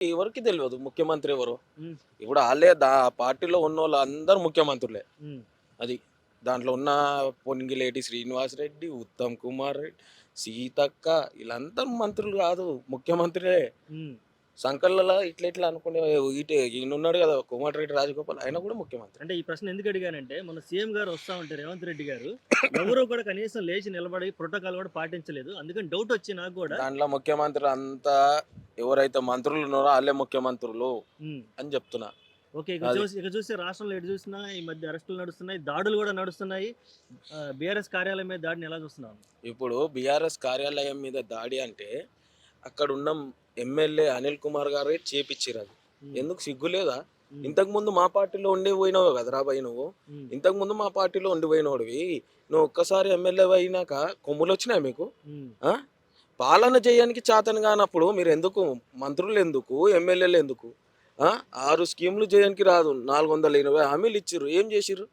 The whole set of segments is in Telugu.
ఎవరికి తెలియదు ముఖ్యమంత్రి ఎవరో. హ్మ్. ఇప్పుడు ఆళ్ళే పార్టీలో ఉన్నోళ్ళు అందరూ ముఖ్యమంత్రులే. హ్మ్. అది. దాంట్లో ఉన్న పొంగిలేటి శ్రీనివాసరెడ్డి, ఉత్తమ్ కుమార్ రెడ్డి, సీతక్క ఈళ్ళందరూ మంత్రులు గాదు. ముఖ్యమంత్రులే. హ్మ్. సంకల్లలో ఇట్లా ఇట్లా అనుకునే ఈయనున్నాడు గదా! కోమటిరెడ్డి రాజగోపాల్ ఆయన గూడా ముఖ్యమంత్రి. అంటే ఈ ప్రశ్న ఎందుకు అడిగానంటే, మొన్న సీఎం గారు వస్తా ఉంటే రేవంత్ రెడ్డి గారు ఎవరు కూడా కనీసం లేచి నిలబడి ప్రోటోకాల్ కూడా పాటించలేదు. అందుకని డౌటొచ్చి నాకు గూడా. దాంట్లో ముఖ్యమంత్రులంతా ఎవరైతే మంత్రులున్నారో ఆళ్ళే ముఖ్యమంత్రులు హ్మ్. అని జెప్తున్నా. ఓకే. అది. ఇక చూస్తే రాష్ట్రంలో ఎటు చూసినా ఈ మధ్య అరెస్టులు నడుస్తున్నాయి. దాడులు గూడా నడుస్తున్నాయి. బీఆర్ఎస్ కార్యాలయం మీద దాడిని ఎలా చూస్తున్నావు? ఇప్పుడు బీఆర్ఎస్ కార్యాలయం మీద దాడి అంటే అక్కడున్న ఎమ్మెల్యే అనిల్ కుమార్ గారే చేపిచ్చిరది. హ్మ్. ఎందుకు సిగ్గు లేదా? హ్మ్. ఇంతకుముందు మా పార్టీలో ఉండి పోయినావు కదరా బయ్ నువ్వు. హ్మ్. ఇంతకుముందు మా పార్టీలో ఉండి పోయినోడివి. నువ్వు ఒక్కసారి ఎమ్మెల్యేవి అయినాక కొమ్ములొచ్చినాయా మీకు? హ్మ్. ఆ! పాలన చేయనికి చేతన కానప్పుడు మీరెందుకు మంత్రులెందుకు? ఎమ్మెల్యేలెందుకు? ఆ! 6 స్కీమ్‌లు చేయనికి రాదు. 420 హామీలు ఇచ్చిర్రు. ఏం చేసిర్రు?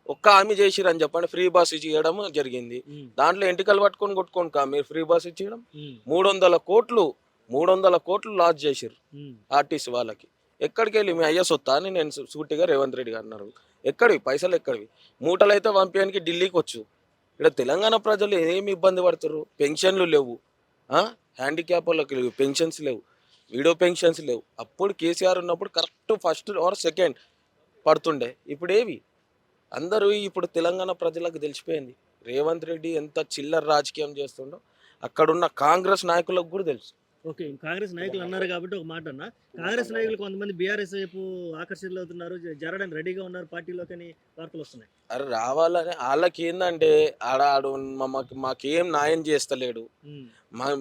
ఒక్క హామీ చేసిర్రని చెప్పండి. ఫ్రీ బస్ ఇయ్యడం జరిగింది. హ్మ్. దాంట్లో ఎంటికలు పట్టుకొని కొట్టుకోనుకా మీరు ఫ్రీ బస్ ఇచ్చేయడం. హ్మ్. 300,00,00,000 300,00,00,000 లాస్ చేసిర్రు హ్మ్. ఆర్టీసీ వాళ్ళకి. ఎక్కడికెళ్ళి మీ అయ్య సొత్తా అని నేను సూటిగా రేవంత్ రెడ్డి గారిని అడుగుతా. ఎక్కడివి పైసలు ఎక్కడివి? మూటలైతే పంపియడానికి ఢిల్లీకొచ్చు. ఈడ తెలంగాణ ప్రజలు ఏమి ఇబ్బంది పడుతుర్రు? పెన్షన్‌లు లేవు. ఆ! హ్యాండిక్యాపోళ్ళకి లేవు. పెన్షన్స్ లేవు. విడో పెన్షన్స్ లేవు. అప్పుడు కేసీఆర్ ఉన్నప్పుడు కరెక్ట్ ఫస్ట్ ఆర్ సెకండ్ పడుతుండే. ఇప్పుడేవి? అందరూ ఇప్పుడు తెలంగాణ ప్రజలకు తెలిసిపోయింది. రేవంత్ రెడ్డి ఎంత చిల్లర రాజకీయం చేస్తుండో అక్కడున్న కాంగ్రెస్ నాయకులకు గూడా తెలుసు. ఓకే. కాంగ్రెస్ నాయకులు అన్నారు కాబట్టి ఒక మాట అన్నా. కాంగ్రెస్ నాయకులు కొంతమంది బీఆర్ఎస్ వైపు ఆకర్షితులవుతున్నారు. జరడానికి రెడీగా ఉన్నారు పార్టీలోకని వార్తలొస్తున్నాయి. అరే రావాలని ఆళ్ళకేందంటే ఆడు మాకేం న్యాయం చేస్తలేడు. హ్మ్.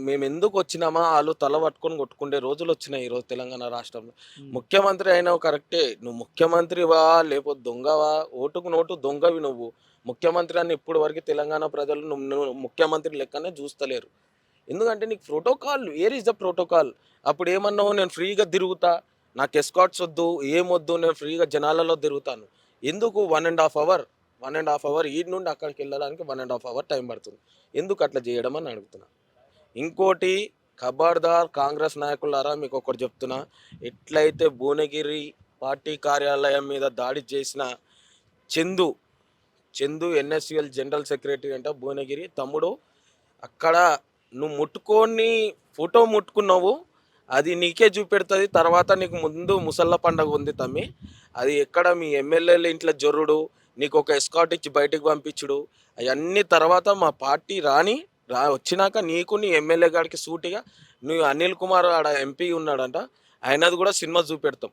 మేమెందుకొచ్చినామా ఆళ్ళు తల పట్టుకొని కొట్టుకుండే రోజులొచ్చినాయి ఈరోజు తెలంగాణ రాష్ట్రంలో. హ్మ్. ముఖ్యమంత్రి అయినావు కరెక్టే. నువ్వు ముఖ్యమంత్రివా లేకపోతే దొంగవా? ఓటుకు నోటు దొంగవి నువ్వు. ముఖ్యమంత్రి అని ఇప్పటి వరకు తెలంగాణ ప్రజలు నువ్వు ముఖ్యమంత్రి లెక్కనే చూస్తలేరు. ఎందుకంటే నీకు protocol where is the protocol? అప్పుడేమన్నావు నేను ఫ్రీగా తిరుగుతా. నాకు ఎస్కార్ట్స్ ఒద్దు, ఏమొద్దు నేను ఫ్రీగా జనాలలో తిరుగుతాను. ఎందుకు 1 ½ అవర్, 1 ½ అవర్ ఈడ నుండి అక్కడికెళ్ళడానికి 1 ½ అవర్ టైం పడుతుంది. ఎందుకు అట్లా చేయడం అని అడుగుతున్నా. ఇంకోటి ఖబర్దార్ కాంగ్రెస్ నాయకులారా మీకొకటి చెప్తున్నా. ఎట్లయితే భువనగిరి పార్టీ కార్యాలయం మీద దాడి చేసిన చందు, చందు ఎన్ఎస్‌యూఎల్ జనరల్ సెక్రటరీ అంట భువనగిరి తమ్ముడు. అక్కడ నువ్వు ముట్టుకొని ఫోటో ముట్టుకున్నావు. అది నీకే చూపెడుతది. తర్వాత నీకు ముందు ముసళ్ళ పండగ ఉంది తమ్మీ. అది ఎక్కడ మీ ఎమ్మెల్యేల ఇంట్లో జొర్రుడు, నీకొక ఎస్కార్ట్ ఇచ్చి బయటికి పంపించుడు, అయన్నీ తర్వాత మా పార్టీ వచ్చినాక నీకు నీ ఎమ్మెల్యే గాడికి సూటిగా నువ్వు అనిల్ కుమార్ ఆడ ఎంపీ ఉన్నాడంట. ఆయనది కూడా సినిమా చూపెడతాం.